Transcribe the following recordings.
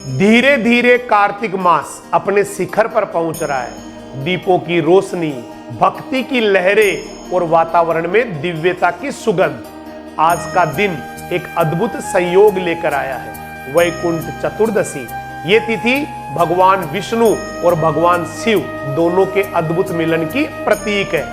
धीरे धीरे कार्तिक मास अपने शिखर पर पहुंच रहा है। दीपों की रोशनी, भक्ति की लहरें और वातावरण में दिव्यता की सुगंध। आज का दिन एक अद्भुत संयोग लेकर आया है, वैकुंठ चतुर्दशी। ये तिथि भगवान विष्णु और भगवान शिव दोनों के अद्भुत मिलन की प्रतीक है।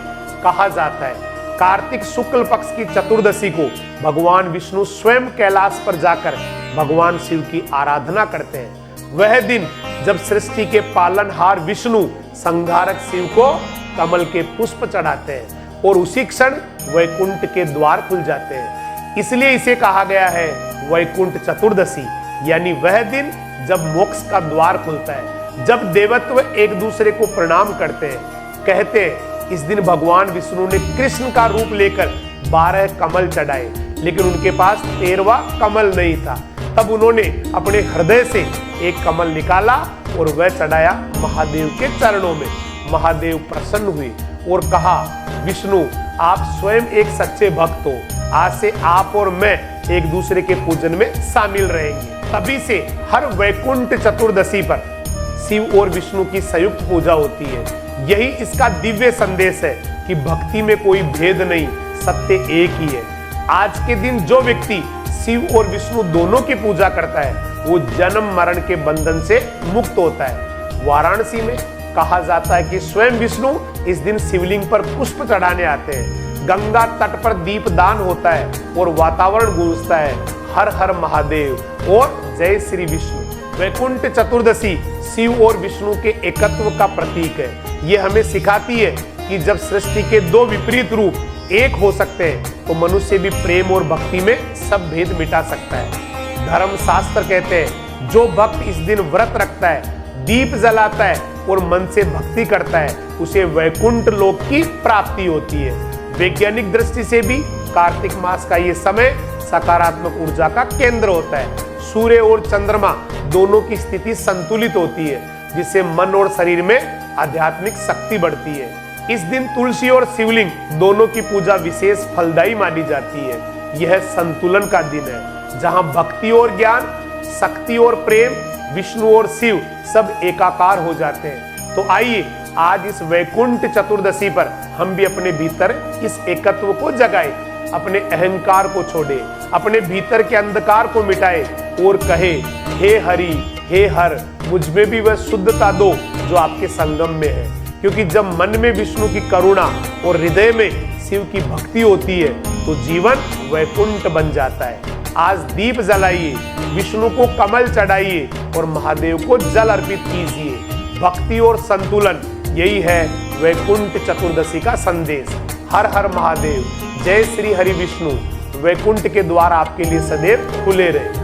कहा जाता है कार्तिक शुक्ल पक्ष की चतुर्दशी को भगवान विष्णु स्वयं कैलाश पर जाकर भगवान शिव की आराधना करते हैं। वह दिन जब सृष्टि के पालनहार विष्णु संहारक शिव को कमल के पुष्प चढ़ाते हैं और उसी क्षण वैकुंठ के द्वार खुल जाते हैं। इसलिए इसे कहा गया है वैकुंठ चतुर्दशी, यानी वह दिन जब मोक्ष का द्वार खुलता है, जब देवत्व एक दूसरे को प्रणाम करते हैं। कहते हैं इस दिन भगवान विष्णु ने कृष्ण का रूप लेकर 12 कमल चढ़ाए, लेकिन उनके पास 13वां कमल नहीं था। तब उन्होंने अपने हृदय से एक कमल निकाला और वह चढ़ाया महादेव के चरणों में। महादेव प्रसन्न हुए और कहा, विष्णु आप स्वयं एक सच्चे भक्त हो, आज से आप और मैं एक दूसरे के पूजन में शामिल रहेंगे। तभी से हर वैकुंठ चतुर्दशी पर शिव और विष्णु की संयुक्त पूजा होती है। यही इसका दिव्य संदेश है कि भक्ति में कोई भेद नहीं, सत्य एक ही है। आज के दिन जो व्यक्ति शिव और विष्णु दोनों की पूजा करता है, वो जन्म मरण के बंधन से मुक्त होता है। वाराणसी में कहा जाता है कि स्वयं विष्णु इस दिन शिवलिंग पर पुष्प चढ़ाने आते हैं। गंगा तट पर दीपदान होता है और वातावरण गूंजता है हर हर महादेव और जय श्री विष्णु। वैकुंठ चतुर्दशी शिव और विष्णु के एकत्व का प्रतीक है। ये हमें सिखाती है कि जब सृष्टि के दो विपरीत रूप एक हो सकते हैं, तो मनुष्य भी प्रेम और भक्ति में सब भेद मिटा सकता है। धर्म शास्त्र कहते हैं जो भक्त इस दिन व्रत रखता है, दीप जलाता है और मन से भक्ति करता है, उसे वैकुंठ लोक की प्राप्ति होती है। वैज्ञानिक दृष्टि से भी कार्तिक मास का ये समय सकारात्मक ऊर्जा का केंद्र होता है। सूर्य और चंद्रमा दोनों की स्थिति संतुलित होती है, जिससे मन और शरीर में आध्यात्मिक शक्ति बढ़ती है। इस दिन तुलसी और शिवलिंग दोनों की पूजा विशेष फलदायी मानी जाती है। यह संतुलन का दिन है, जहां भक्ति और ज्ञान, शक्ति और प्रेम, विष्णु और शिव सब एकाकार हो जाते हैं। तो आइए आज इस वैकुंठ चतुर्दशी पर हम भी अपने भीतर इस एकत्व को जगाएं, अपने अहंकार को छोड़े, अपने भीतर के अंधकार को मिटाए और कहे, हे हरि हे हर, मुझ में भी वह शुद्धता दो जो आपके संगम में है। क्योंकि जब मन में विष्णु की करुणा और हृदय में शिव की भक्ति होती है, तो जीवन वैकुंठ बन जाता है। आज दीप जलाइए, विष्णु को कमल चढ़ाइए और महादेव को जल अर्पित कीजिए। भक्ति और संतुलन, यही है वैकुंठ चतुर्दशी का संदेश। हर हर महादेव, जय श्री हरि विष्णु। वैकुंठ के द्वार आपके लिए सदैव खुले रहे।